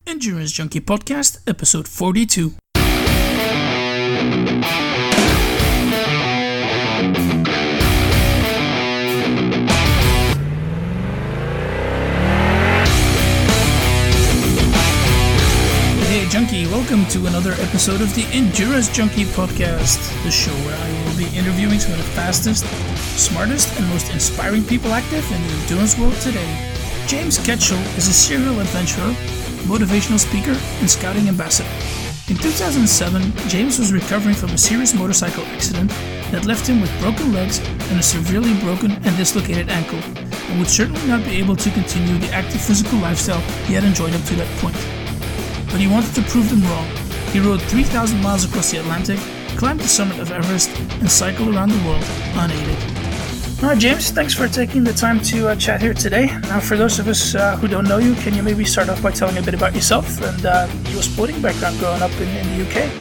Endurance Junkie Podcast, episode 42. Hey Junkie, welcome to another episode of the Endurance Junkie Podcast, the show where I will be interviewing some of the fastest, smartest, and most inspiring people active in the endurance world today. James Ketchell is a serial adventurer, motivational speaker, and scouting ambassador. In 2007, James was recovering from a serious motorcycle accident that left him with broken legs and a severely broken and dislocated ankle, and would certainly not be able to continue the active physical lifestyle he had enjoyed up to that point. But he wanted to prove them wrong. He rode 3,000 miles across the Atlantic, climbed the summit of Everest, and cycled around the world unaided. Alright James, thanks for taking the time to chat here today. Now for those of us who don't know you, can you maybe start off by telling a bit about yourself and your sporting background growing up in the UK?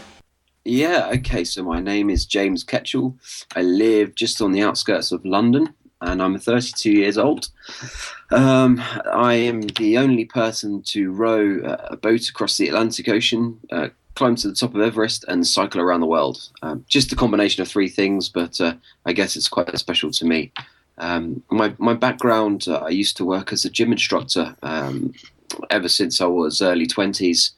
Yeah, okay, so my name is James Ketchell. I live just on the outskirts of London and I'm 32 years old. I am the only person to row a boat across the Atlantic Ocean, climb to the top of Everest and cycle around the world. Just a combination of three things, but I guess it's quite special to me. My background, I used to work as a gym instructor ever since I was early 20s.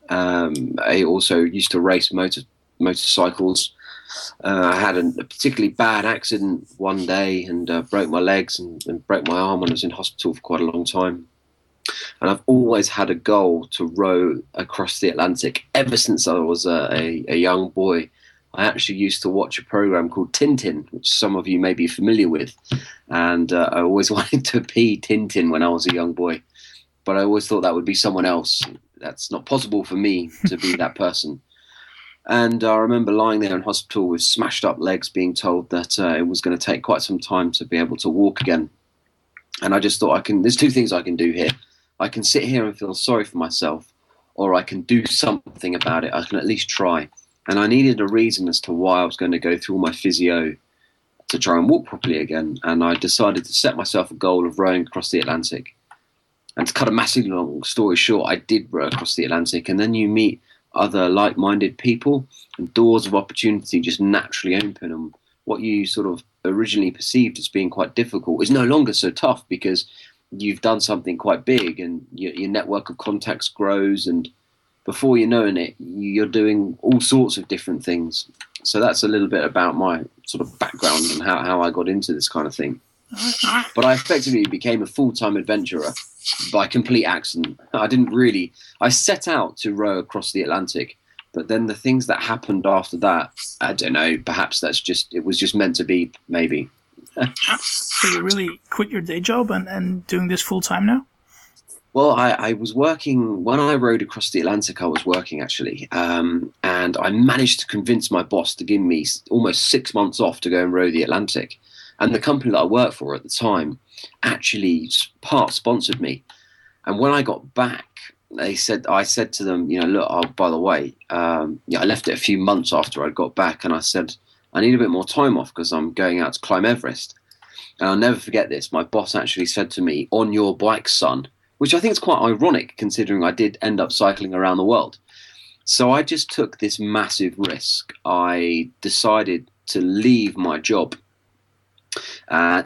I also used to race motorcycles. I had a particularly bad accident one day and broke my legs and broke my arm when I was in hospital for quite a long time. And I've always had a goal to row across the Atlantic ever since I was a young boy. I actually used to watch a program called Tintin, which some of you may be familiar with. And I always wanted to be Tintin when I was a young boy. But I always thought that would be someone else. That's not possible for me to be that person. And I remember lying there in hospital with smashed up legs, being told that it was going to take quite some time to be able to walk again. And I just thought, there's two things I can do here. I can sit here and feel sorry for myself, or I can do something about it. I can at least try. And I needed a reason as to why I was going to go through all my physio to try and walk properly again. And I decided to set myself a goal of rowing across the Atlantic. And to cut a massively long story short, I did row across the Atlantic. And then you meet other like-minded people and doors of opportunity just naturally open. And what you sort of originally perceived as being quite difficult is no longer so tough because you've done something quite big and your network of contacts grows, and before you know it, you're doing all sorts of different things. So that's a little bit about my sort of background and how I got into this kind of thing. But I effectively became a full-time adventurer by complete accident. I set out to row across the Atlantic, but then the things that happened after that, I don't know, perhaps it was just meant to be, maybe. So you really quit your day job and doing this full time now? Well, I was working, when I rowed across the Atlantic, I was working actually. And I managed to convince my boss to give me almost 6 months off to go and row the Atlantic. And the company that I worked for at the time actually part sponsored me. And when I got back, I said to them, look, by the way, I left it a few months after I got back, and I said, I need a bit more time off because I'm going out to climb Everest. And I'll never forget this. My boss actually said to me, on your bike, son, which I think is quite ironic considering I did end up cycling around the world. So I just took this massive risk. I decided to leave my job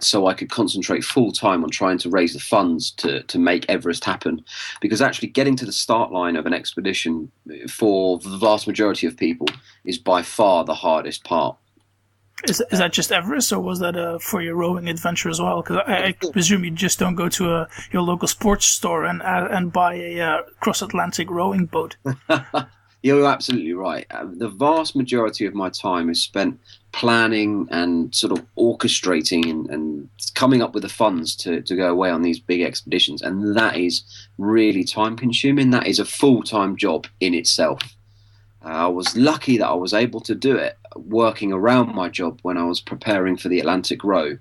so I could concentrate full time on trying to raise the funds to make Everest happen. Because actually getting to the start line of an expedition for the vast majority of people is by far the hardest part. Is that just Everest, or was that for your rowing adventure as well? Because I presume you just don't go to your local sports store and buy a cross-Atlantic rowing boat. You're absolutely right. The vast majority of my time is spent planning and sort of orchestrating and coming up with the funds to go away on these big expeditions. And that is really time-consuming. That is a full-time job in itself. I was lucky that I was able to do it working around my job when I was preparing for the Atlantic row.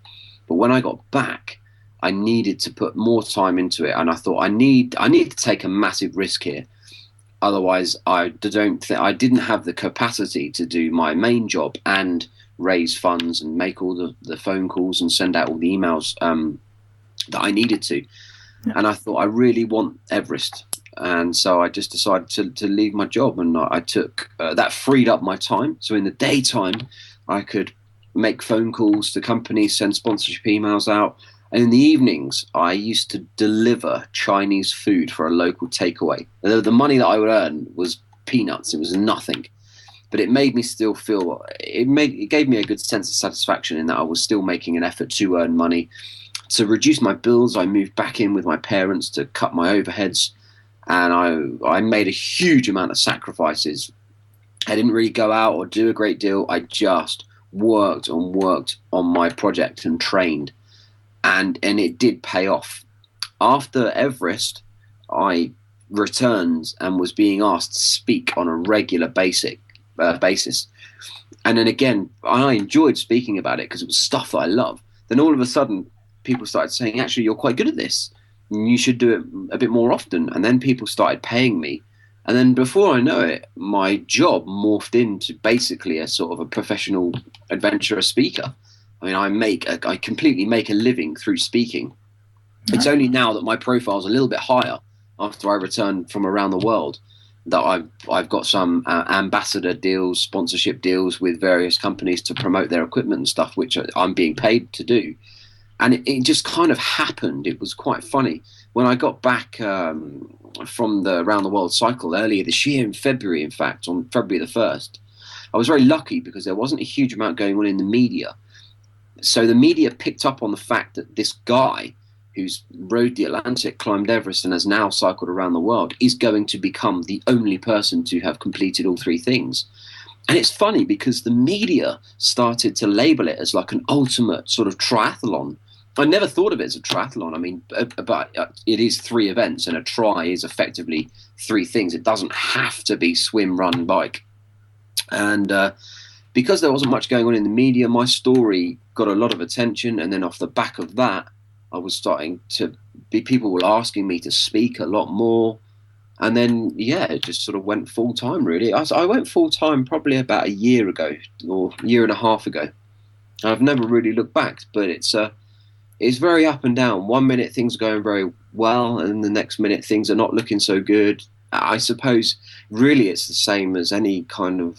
But when I got back, I needed to put more time into it. And I thought I need to take a massive risk here. Otherwise, I didn't have the capacity to do my main job and raise funds and make all the phone calls and send out all the emails that I needed to. Yeah. And I thought, I really want Everest. And so I just decided to leave my job, and I took that freed up my time. So in the daytime, I could make phone calls to companies, send sponsorship emails out. And in the evenings, I used to deliver Chinese food for a local takeaway. The money that I would earn was peanuts. It was nothing. But it made me still feel, it gave me a good sense of satisfaction in that I was still making an effort to earn money. To reduce my bills, I moved back in with my parents to cut my overheads. And I made a huge amount of sacrifices. I didn't really go out or do a great deal. I just worked on my project and trained. And it did pay off. After Everest, I returned and was being asked to speak on a regular basis. And then again, I enjoyed speaking about it because it was stuff that I love. Then all of a sudden, people started saying, actually, you're quite good at this. You should do it a bit more often. And then people started paying me. And then before I know it, my job morphed into basically a sort of a professional adventurer speaker. I mean, I completely make a living through speaking. It's only now that my profile's a little bit higher after I returned from around the world that I've got some ambassador deals, sponsorship deals with various companies to promote their equipment and stuff, which I'm being paid to do. And it just kind of happened. It was quite funny. When I got back from the Around the World cycle earlier this year, in February, in fact, on February the 1st, I was very lucky because there wasn't a huge amount going on in the media. So the media picked up on the fact that this guy who's rode the Atlantic, climbed Everest, and has now cycled around the world is going to become the only person to have completed all three things. And it's funny because the media started to label it as like an ultimate sort of triathlon. I never thought of it as a triathlon. I mean, but it is 3 events, and a tri is effectively 3 things. It doesn't have to be swim, run, bike. And because there wasn't much going on in the media, my story got a lot of attention. And then off the back of that, I was starting to be, people were asking me to speak a lot more. And then, yeah, it just sort of went full time, really. I went full time probably about a year ago or a year and a half ago. I've never really looked back, but it's very up and down. 1 minute things are going very well, and the next minute things are not looking so good. I suppose really it's the same as anyone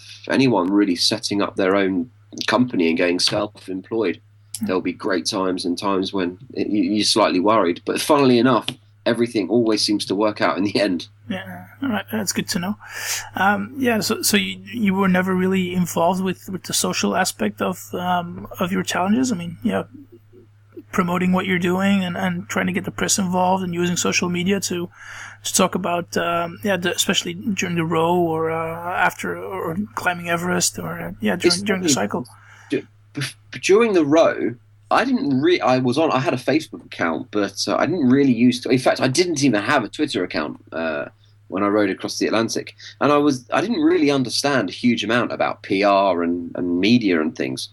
really setting up their own company and going self-employed. There'll be great times and times when you're slightly worried, but funnily enough, everything always seems to work out in the end. Yeah, all right, that's good to know. So you were never really involved with the social aspect of your challenges. I mean, promoting what you're doing and trying to get the press involved and using social media to talk about especially during the row or after or climbing Everest or during the cycle. During the row, I had a Facebook account, but I didn't really in fact, I didn't even have a Twitter account when I rode across the Atlantic. And I didn't really understand a huge amount about PR and media and things.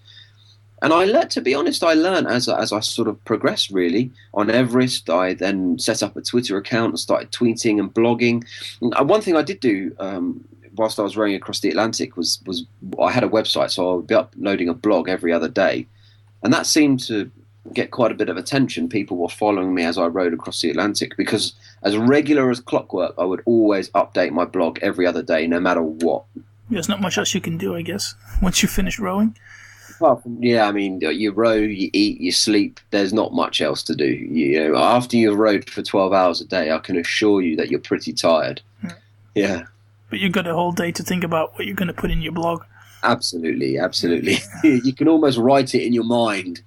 And to be honest, I learned as I sort of progressed, really. On Everest, I then set up a Twitter account and started tweeting and blogging. And one thing I did do whilst I was rowing across the Atlantic was I had a website, so I would be uploading a blog every other day. And that seemed to get quite a bit of attention. People were following me as I rode across the Atlantic because as regular as clockwork, I would always update my blog every other day, no matter what. There's not much else you can do, I guess, once you finish rowing. I mean, you row, you eat, you sleep. There's not much else to do. After you've rowed for 12 hours a day, I can assure you that you're pretty tired. Yeah. But you've got a whole day to think about what you're going to put in your blog. Absolutely. You can almost write it in your mind.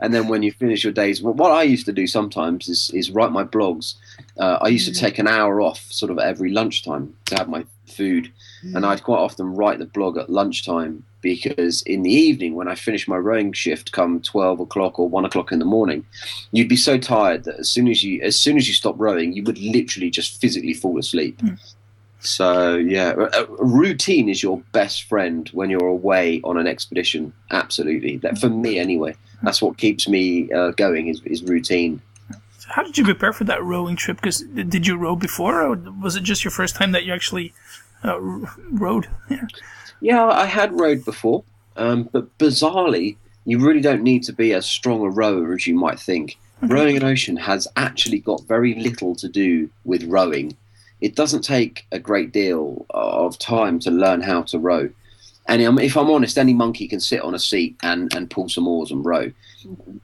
And then when you finish your days, what I used to do sometimes is write my blogs. I used to take an hour off sort of every lunchtime to have my food. And I'd quite often write the blog at lunchtime because in the evening when I finished my rowing shift come 12 o'clock or 1 o'clock in the morning, you'd be so tired that as soon as you stop rowing, you would literally just physically fall asleep. So, yeah, a routine is your best friend when you're away on an expedition. Absolutely. That, for me, anyway, that's what keeps me going is routine. So how did you prepare for that rowing trip? Because did you row before, or was it just your first time that you actually rowed? Yeah, I had rowed before, but bizarrely, you really don't need to be as strong a rower as you might think. Okay. Rowing an ocean has actually got very little to do with rowing. it doesn't take a great deal of time to learn how to row. And if I'm honest, any monkey can sit on a seat and pull some oars and row.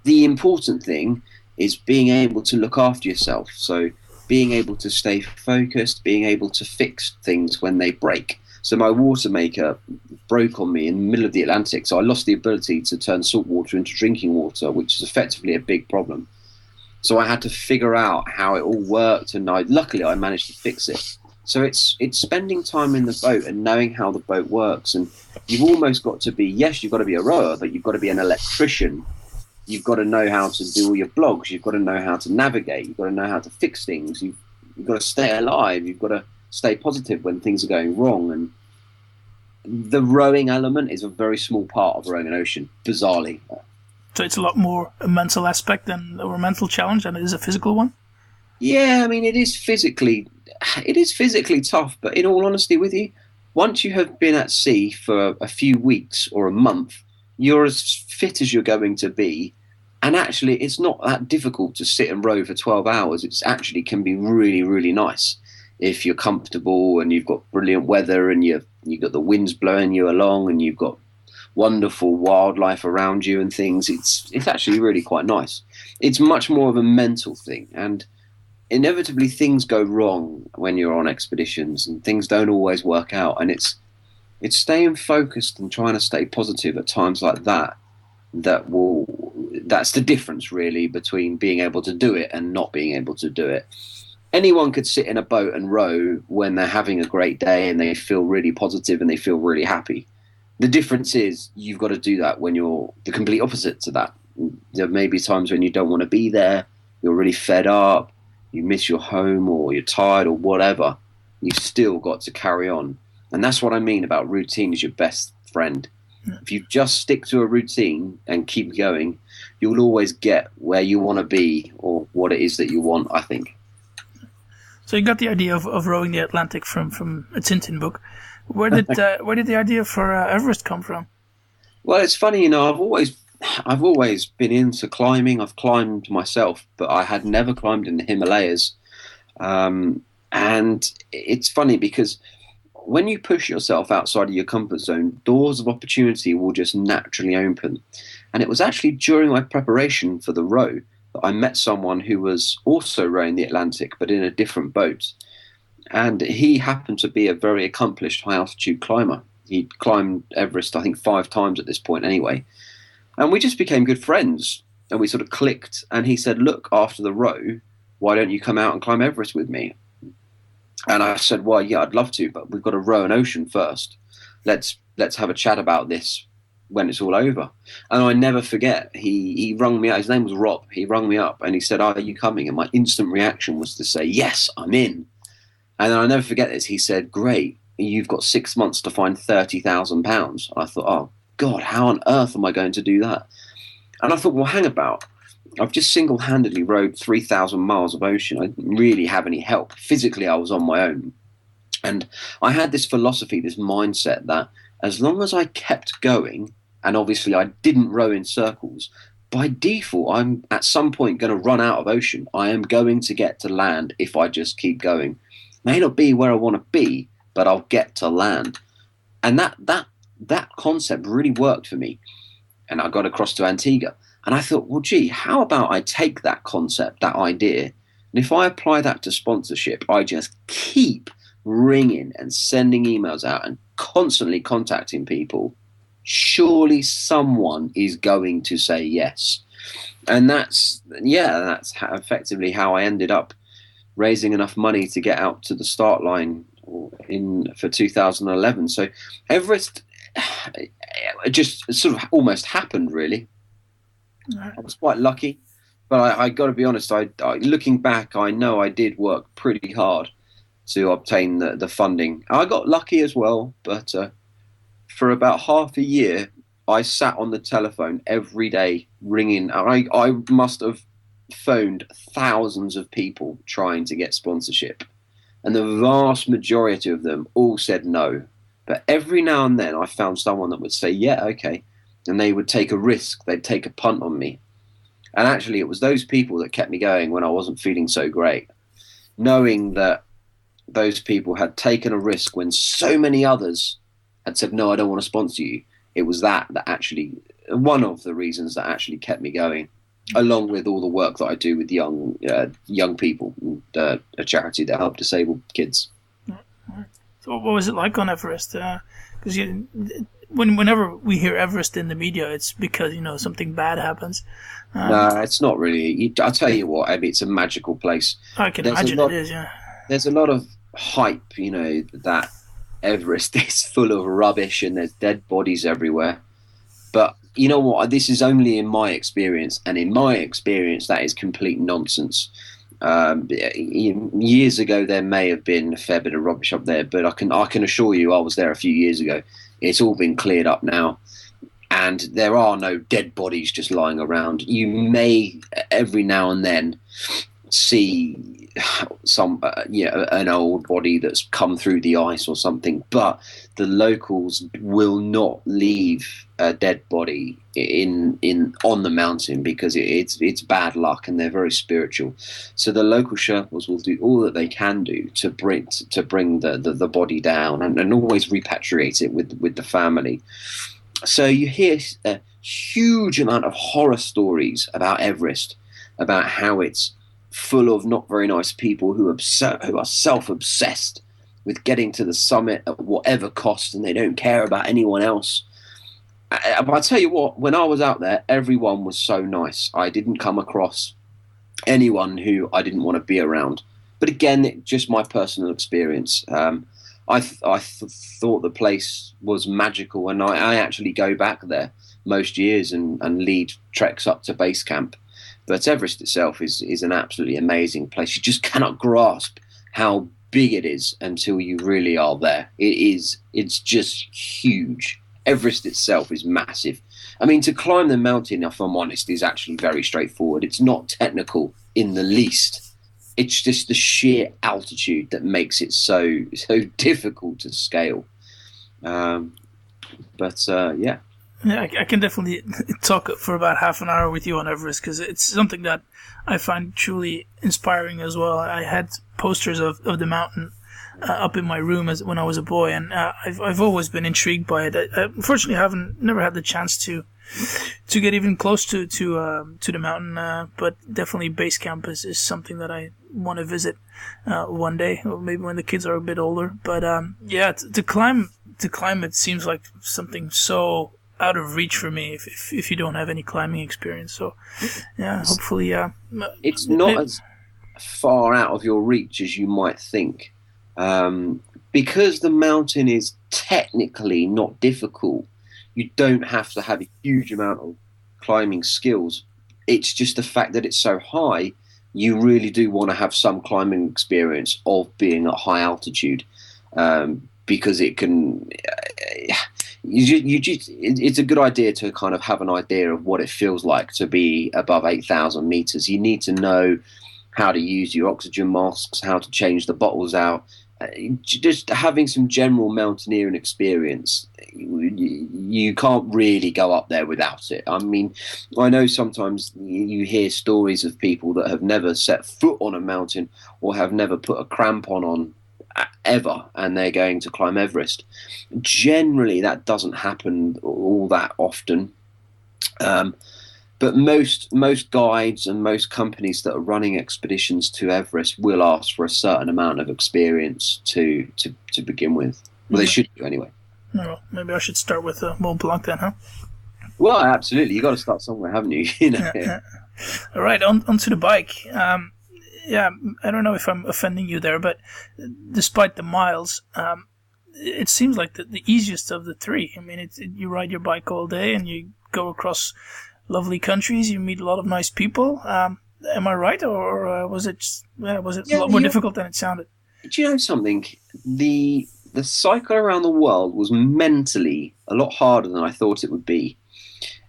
The important thing is being able to look after yourself. So being able to stay focused, being able to fix things when they break. So my water maker broke on me in the middle of the Atlantic. So I lost the ability to turn salt water into drinking water, which is effectively a big problem. So I had to figure out how it all worked, and luckily I managed to fix it. So it's spending time in the boat and knowing how the boat works. And you've almost got to be, yes, you've got to be a rower, but you've got to be an electrician. You've got to know how to do all your blogs. You've got to know how to navigate. You've got to know how to fix things. You've got to stay alive. You've got to stay positive when things are going wrong. And the rowing element is a very small part of rowing an ocean, bizarrely. So it's a lot more a mental aspect or a mental challenge than it is a physical one? Yeah, I mean, it is physically tough, but in all honesty with you, once you have been at sea for a few weeks or a month, you're as fit as you're going to be. And actually, it's not that difficult to sit and row for 12 hours. It actually can be really, really nice if you're comfortable and you've got brilliant weather and you've got the winds blowing you along and you've got wonderful wildlife around you and things. It's actually really quite nice. It's much more of a mental thing, and inevitably things go wrong when you're on expeditions and things don't always work out, and it's staying focused and trying to stay positive at times like that's the difference really between being able to do it and not being able to do it. Anyone could sit in a boat and row when they're having a great day and they feel really positive and they feel really happy. The difference is you've got to do that when you're the complete opposite to that. There may be times when you don't want to be there, you're really fed up, you miss your home or you're tired or whatever. You've still got to carry on. And that's what I mean about routine is your best friend. If you just stick to a routine and keep going, you'll always get where you want to be or what it is that you want, I think. So you got the idea of rowing the Atlantic from a Tintin book. Where did the idea for Everest come from? Well, it's funny, I've always been into climbing. I've climbed myself, but I had never climbed in the Himalayas. And it's funny because when you push yourself outside of your comfort zone, doors of opportunity will just naturally open. And it was actually during my preparation for the row that I met someone who was also rowing the Atlantic, but in a different boat. And he happened to be a very accomplished high-altitude climber. He'd climbed Everest, I think, 5 times at this point anyway. And we just became good friends, and we sort of clicked. And he said, look, after the row, why don't you come out and climb Everest with me? And I said, well, yeah, I'd love to, but we've got to row an ocean first. Let's have a chat about this when it's all over. And I never forget, he rung me up. His name was Rob. He rung me up and he said, are you coming? And my instant reaction was to say, yes, I'm in. And then I never forget this. He said, great, you've got 6 months to find £30,000. I thought, oh, God, how on earth am I going to do that? And I thought, well, hang about. I've just single-handedly rowed 3,000 miles of ocean. I didn't really have any help. Physically, I was on my own. And I had this philosophy, this mindset that as long as I kept going, and obviously I didn't row in circles, by default, I'm at some point going to run out of ocean. I am going to get to land if I just keep going. May not be where I want to be, but I'll get to land. And that concept really worked for me. And I got across to Antigua. And I thought, well, gee, how about I take that concept, that idea, and if I apply that to sponsorship, I just keep ringing and sending emails out and constantly contacting people, surely someone is going to say yes. And that's effectively how I ended up raising enough money to get out to the start line for 2011. So Everest just sort of almost happened, really. I was quite lucky, but I got to be honest, I looking back, I know I did work pretty hard to obtain the funding. I got lucky as well, but for about half a year, I sat on the telephone every day ringing. I must have phoned thousands of people trying to get sponsorship, and the vast majority of them all said no. But every now and then I found someone that would say, yeah, okay. And they would take a risk. They'd take a punt on me. And actually, it was those people that kept me going when I wasn't feeling so great. Knowing that those people had taken a risk when so many others had said, no, I don't want to sponsor you. It was that actually, one of the reasons that actually kept me going, along with all the work that I do with young people, and, a charity that helps disabled kids. So what was it like on Everest? Because whenever we hear Everest in the media, it's because, something bad happens. No, it's not really. I'll tell you what, Abby, it's a magical place. I can imagine it is, yeah. There's a lot of hype, that Everest is full of rubbish and there's dead bodies everywhere. But you know what? This is only in my experience, and in my experience, that is complete nonsense. Years ago, there may have been a fair bit of rubbish up there, but I can assure you, I was there a few years ago. It's all been cleared up now, and there are no dead bodies just lying around. You may every now and then see some an old body that's come through the ice or something, but the locals will not leave a dead body on the mountain because it's bad luck, and they're very spiritual. So the local Sherpas will do all that they can do to bring the body down and always repatriate it with the family. So you hear a huge amount of horror stories about Everest, about how it's full of not very nice people who are self-obsessed with getting to the summit at whatever cost, and they don't care about anyone else. But I tell you what, when I was out there, everyone was so nice. I didn't come across anyone who I didn't want to be around. But again, just my personal experience. I thought the place was magical, and I actually go back there most years and lead treks up to base camp. But Everest itself is an absolutely amazing place. You just cannot grasp how big it is until you really are there. It's just huge. Everest itself is massive. I mean, to climb the mountain, if I'm honest, is actually very straightforward. It's not technical in the least. It's just the sheer altitude that makes it so difficult to scale. Yeah. Yeah, I can definitely talk for about half an hour with you on Everest, because it's something that I find truly inspiring as well. I had posters of the mountain up in my room when I was a boy, and I've always been intrigued by it. I unfortunately never had the chance to get even close to the mountain, but definitely base camp is something that I want to visit one day, or maybe when the kids are a bit older. But yeah, to climb it seems like something so out of reach for me if you don't have any climbing experience. So yeah, hopefully it's not as far out of your reach as you might think, because the mountain is technically not difficult. You don't have to have a huge amount of climbing skills. It's just the fact that it's so high, you really do want to have some climbing experience of being at high altitude, because it can it's a good idea to kind of have an idea of what it feels like to be above 8,000 meters. You need to know how to use your oxygen masks, how to change the bottles out. Just having some general mountaineering experience, you can't really go up there without it. I mean, I know sometimes you hear stories of people that have never set foot on a mountain or have never put a crampon on ever, and they're going to climb Everest. Generally, that doesn't happen all that often. But most guides and most companies that are running expeditions to Everest will ask for a certain amount of experience to begin with. Well, they should do anyway. No, maybe I should start with Mont Blanc then, huh? Well, absolutely. You got to start somewhere, haven't you? Yeah. All right, onto the bike. Yeah, I don't know if I'm offending you there, but despite the miles, it seems like the easiest of the three. I mean, you ride your bike all day and you go across lovely countries. You meet a lot of nice people. Am I right, or was it a lot more difficult than it sounded? Do you know something? The cycle around the world was mentally a lot harder than I thought it would be.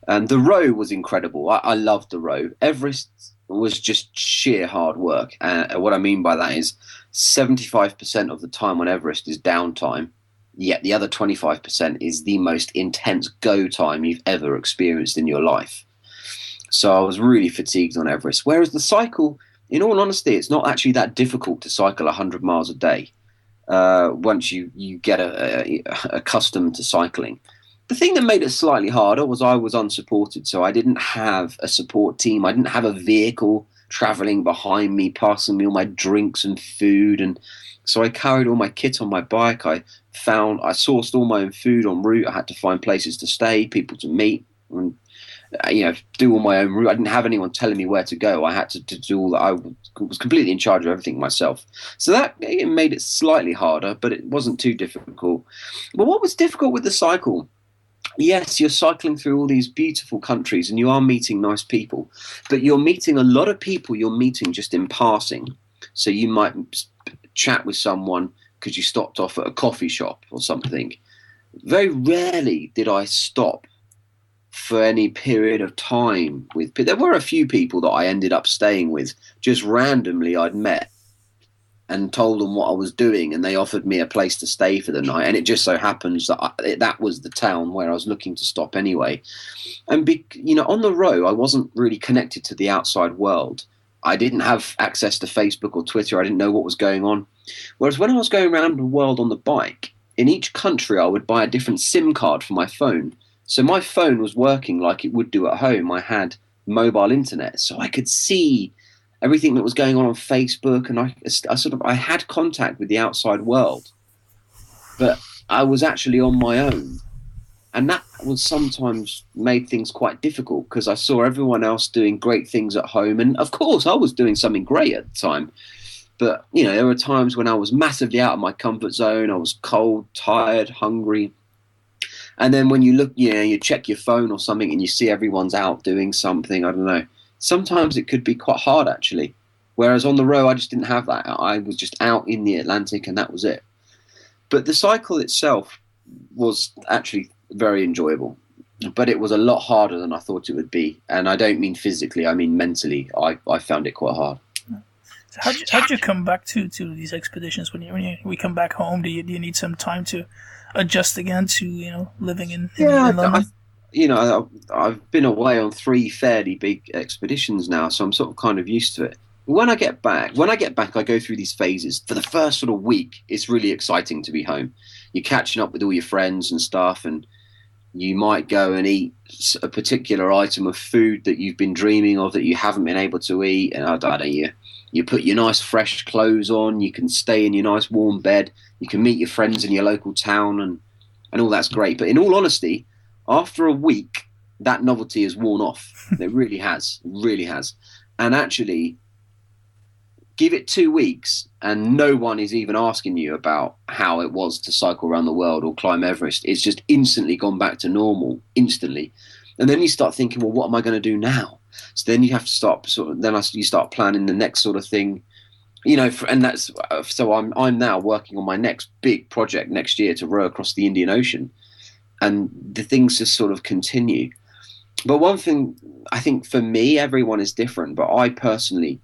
And the row was incredible. I loved the row. Everest was just sheer hard work. What I mean by that is 75% of the time on Everest is downtime, yet the other 25% is the most intense go time you've ever experienced in your life. So I was really fatigued on Everest. Whereas the cycle, in all honesty, it's not actually that difficult to cycle 100 miles a day. once you get accustomed to cycling. The thing that made it slightly harder was I was unsupported, so I didn't have a support team. I didn't have a vehicle traveling behind me, passing me all my drinks and food, and so I carried all my kit on my bike. I sourced all my own food en route. I had to find places to stay, people to meet, and do all my own route. I didn't have anyone telling me where to go. I had to do all that. I was completely in charge of everything myself. So that made it slightly harder, but it wasn't too difficult. But what was difficult with the cycle? Yes, you're cycling through all these beautiful countries and you are meeting nice people, but you're meeting a lot of people you're meeting just in passing. So you might chat with someone because you stopped off at a coffee shop or something. Very rarely did I stop for any period of time with. There were a few people that I ended up staying with just randomly I'd met and told them what I was doing, and they offered me a place to stay for the night, and it just so happens that that was the town where I was looking to stop anyway. And on the road I wasn't really connected to the outside world. I didn't have access to Facebook or Twitter. I didn't know what was going on. Whereas when I was going around the world on the bike, in each country I would buy a different SIM card for my phone. So my phone was working like it would do at home. I had mobile internet, so I could see everything that was going on Facebook, and I had contact with the outside world, but I was actually on my own, and that was sometimes made things quite difficult because I saw everyone else doing great things at home, and of course I was doing something great at the time. But there were times when I was massively out of my comfort zone. I was cold, tired, hungry. And then when you look, you check your phone or something and you see everyone's out doing something, I don't know. Sometimes it could be quite hard, actually. Whereas on the road, I just didn't have that. I was just out in the Atlantic and that was it. But the cycle itself was actually very enjoyable. But it was a lot harder than I thought it would be. And I don't mean physically, I mean mentally. I found it quite hard. So how'd you come back to these expeditions? When we come back home, do you need some time to adjust again to living in London? I've been away on 3 fairly big expeditions now, so I'm sort of kind of used to it. When I get back, I go through these phases. For the first sort of week, it's really exciting to be home. You're catching up with all your friends and stuff, and you might go and eat a particular item of food that you've been dreaming of that you haven't been able to eat. And I don't know, you put your nice fresh clothes on, you can stay in your nice warm bed, you can meet your friends in your local town, and all that's great. But in all honesty, after a week, that novelty has worn off. It really has. It really has. And actually, give it 2 weeks and no one is even asking you about how it was to cycle around the world or climb Everest. It's just instantly gone back to normal, instantly. And then you start thinking, well, what am I going to do now? So then you have to start you start planning the next sort of thing, and that's, so I'm now working on my next big project next year to row across the Indian Ocean, and the things just sort of continue. But one thing, I think for me, everyone is different, but I personally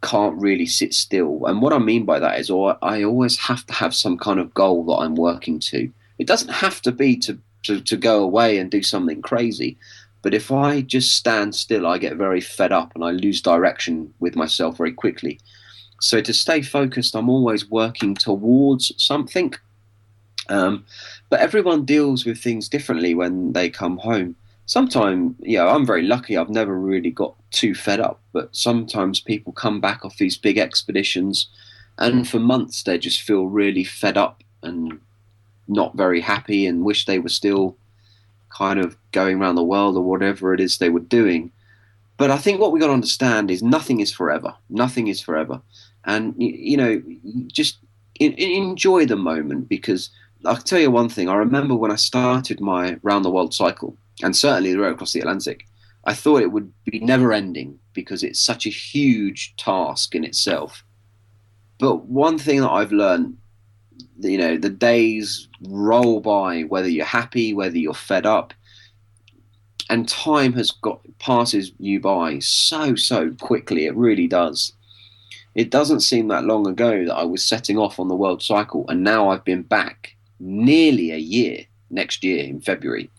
can't really sit still. And what I mean by that is I always have to have some kind of goal that I'm working to. It doesn't have to be to go away and do something crazy. But if I just stand still, I get very fed up and I lose direction with myself very quickly. So to stay focused, I'm always working towards something. But everyone deals with things differently when they come home. Sometimes, I'm very lucky. I've never really got too fed up. But sometimes people come back off these big expeditions and for months they just feel really fed up and not very happy and wish they were still kind of going around the world or whatever it is they were doing. But I think what we got to understand is nothing is forever. Nothing is forever. And, just enjoy the moment, because I'll tell you one thing. I remember when I started my round the world cycle, and certainly the road across the Atlantic, I thought it would be never ending because it's such a huge task in itself. But one thing that I've learned, the days roll by, whether you're happy, whether you're fed up, and time passes you by so quickly. It really does. It doesn't seem that long ago that I was setting off on the world cycle, and now I've been back nearly a year, next year in February,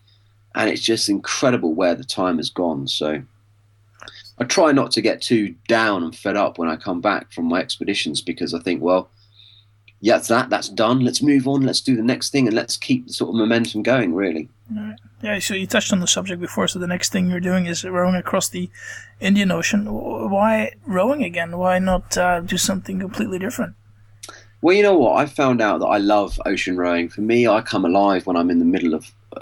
and it's just incredible where the time has gone. So I try not to get too down and fed up when I come back from my expeditions, because I think, well, yeah, that's done. Let's move on. Let's do the next thing, and let's keep the sort of momentum going, really. Right. Yeah, so you touched on the subject before, so the next thing you're doing is rowing across the Indian Ocean. Why rowing again? Why not do something completely different? Well, you know what? I found out that I love ocean rowing. For me, I come alive when I'm in the middle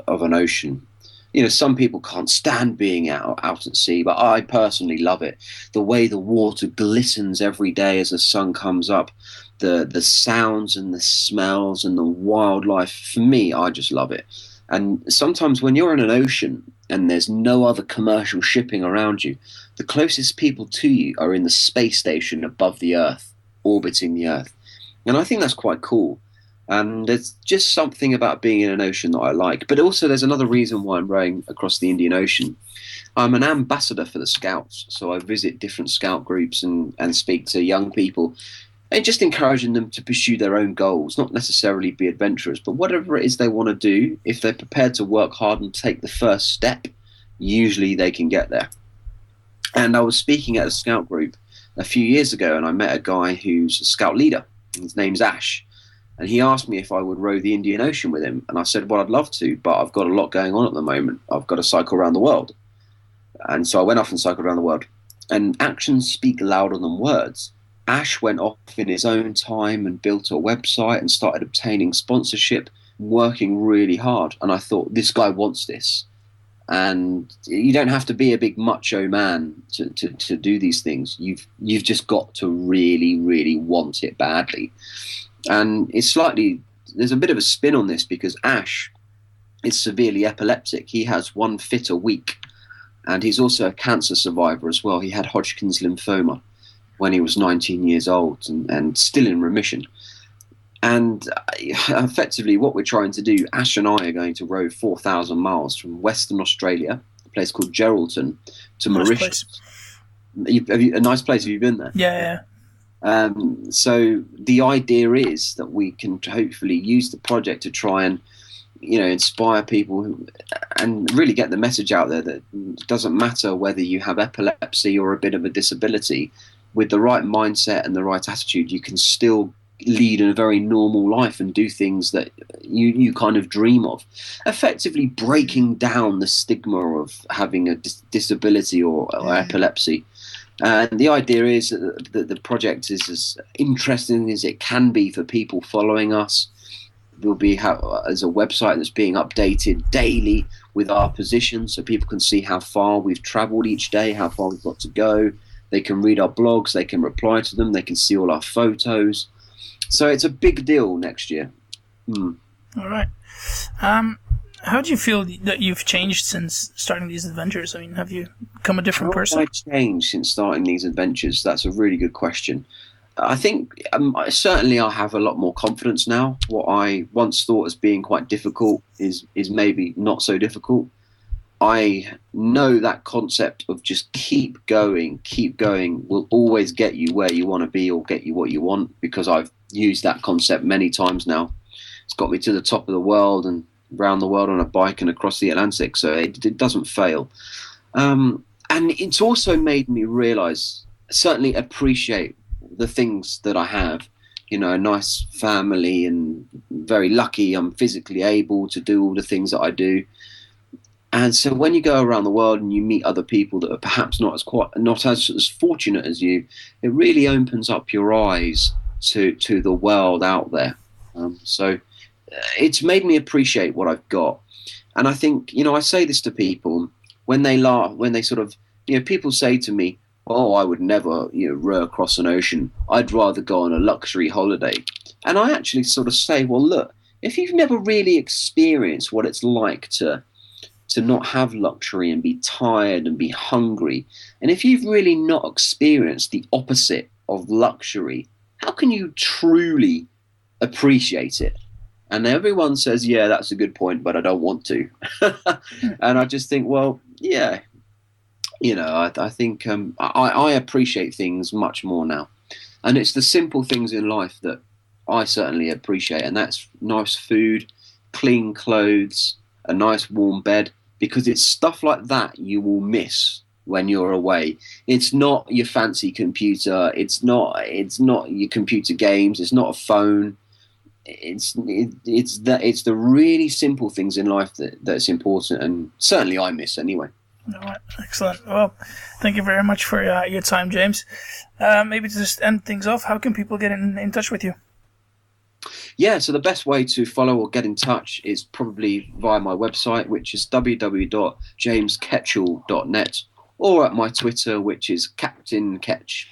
of an ocean. You know, some people can't stand being out at sea, but I personally love it. The way the water glistens every day as the sun comes up, the sounds and the smells and the wildlife. For me, I just love it. And sometimes when you're in an ocean and there's no other commercial shipping around you, the closest people to you are in the space station above the Earth, orbiting the Earth. And I think that's quite cool. And there's just something about being in an ocean that I like. But also there's another reason why I'm rowing across the Indian Ocean. I'm an ambassador for the Scouts. So I visit different Scout groups and speak to young people and just encouraging them to pursue their own goals, not necessarily be adventurous, but whatever it is they want to do, if they're prepared to work hard and take the first step, usually they can get there. And I was speaking at a Scout group a few years ago, and I met a guy who's a Scout leader. His name's Ash. And he asked me if I would row the Indian Ocean with him. And I said, well, I'd love to, but I've got a lot going on at the moment. I've got to cycle around the world. And so I went off and cycled around the world. And actions speak louder than words. Ash went off in his own time and built a website and started obtaining sponsorship, working really hard. And I thought, this guy wants this. And you don't have to be a big macho man to do these things. You've just got to really, really want it badly. And there's a bit of a spin on this because Ash is severely epileptic. He has one fit a week. And he's also a cancer survivor as well. He had Hodgkin's lymphoma when he was 19 years old and still in remission. And effectively what we're trying to do, Ash and I are going to row 4,000 miles from Western Australia, a place called Geraldton, to Mauritius. A nice place. Have you been there? Yeah. So the idea is that we can hopefully use the project to try and, inspire people and really get the message out there that it doesn't matter whether you have epilepsy or a bit of a disability. With the right mindset and the right attitude, you can still lead a very normal life and do things that you kind of dream of, effectively breaking down the stigma of having a disability or epilepsy. And the idea is that the project is as interesting as it can be for people following us. There'll be as a website that's being updated daily with our position, so people can see how far we've travelled each day, how far we've got to go. They can read our blogs, they can reply to them, they can see all our photos. So it's a big deal next year. All right. How do you feel that you've changed since starting these adventures? I mean, have you become a different person? How have I changed since starting these adventures? That's a really good question. I think certainly I have a lot more confidence now. What I once thought as being quite difficult is maybe not so difficult. I know that concept of just keep going will always get you where you want to be or get you what you want, because I've used that concept many times now. It's got me to the top of the world and around the world on a bike and across the Atlantic, so it doesn't fail. And it's also made me realise, certainly appreciate the things that I have. A nice family, and very lucky I'm physically able to do all the things that I do. And so when you go around the world and you meet other people that are perhaps not as fortunate as you, it really opens up your eyes to the world out there. So it's made me appreciate what I've got. And I think, I say this to people when they laugh, when they sort of, people say to me, oh, I would never, row across an ocean. I'd rather go on a luxury holiday. And I actually sort of say, well, look, if you've never really experienced what it's like to not have luxury and be tired and be hungry, and if you've really not experienced the opposite of luxury, how can you truly appreciate it? And everyone says, yeah, that's a good point, but I don't want to. And I just think, well, yeah, I think I appreciate things much more now. And it's the simple things in life that I certainly appreciate, and that's nice food, clean clothes, a nice warm bed, because it's stuff like that you will miss when you're away. It's not your fancy computer. It's not your computer games. It's not a phone. it's the really simple things in life that's important, and certainly I miss anyway. All right, excellent. Well, thank you very much for your time, James. Maybe to just end things off, how can people get in touch with you? Yeah, so the best way to follow or get in touch is probably via my website, which is www.jamesketchell.net, or at my Twitter, which is Captain Ketch.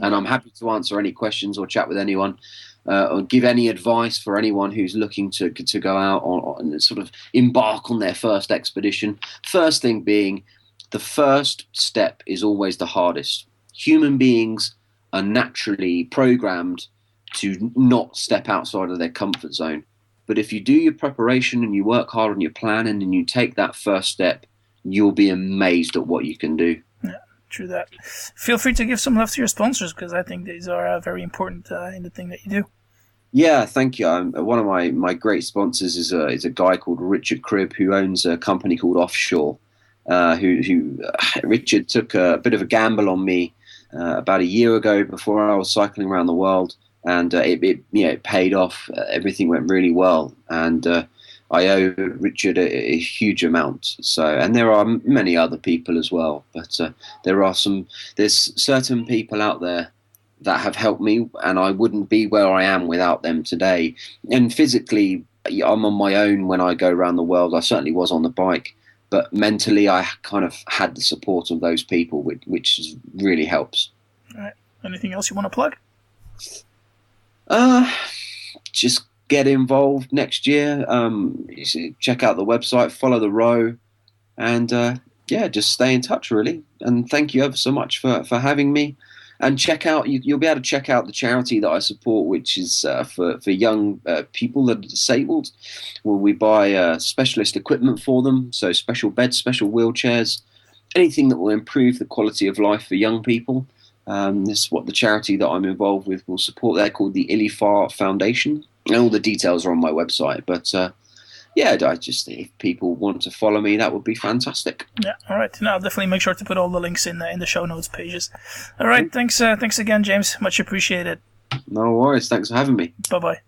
And I'm happy to answer any questions or chat with anyone, or give any advice for anyone who's looking to go out and sort of embark on their first expedition. First thing being, the first step is always the hardest. Human beings are naturally programmed to not step outside of their comfort zone. But if you do your preparation and you work hard on your planning and you take that first step, you'll be amazed at what you can do. Yeah, true that. Feel free to give some love to your sponsors, because I think these are very important in the thing that you do. Yeah, thank you. One of my great sponsors is a guy called Richard Cribb, who owns a company called Offshore. Richard took a bit of a gamble on me about a year ago before I was cycling around the world. And it paid off. Everything went really well, and I owe Richard a huge amount. So, and there are many other people as well, but there's certain people out there that have helped me, and I wouldn't be where I am without them today. And physically, I'm on my own when I go around the world. I certainly was on the bike, but mentally, I kind of had the support of those people, which really helps. All right. Anything else you want to plug? Just get involved next year. Check out the website, follow the row, and just stay in touch, really. And thank you ever so much for having me. And you'll be able to check out the charity that I support, which is for young people that are disabled, where we buy specialist equipment for them, so special beds, special wheelchairs, anything that will improve the quality of life for young people. This is what the charity that I'm involved with will support. They're called the Ilifar Foundation, and all the details are on my website. But if people want to follow me, that would be fantastic. Yeah, all right. Now I'll definitely make sure to put all the links in the show notes pages. All right, thanks again, James. Much appreciated. No worries. Thanks for having me. Bye-bye.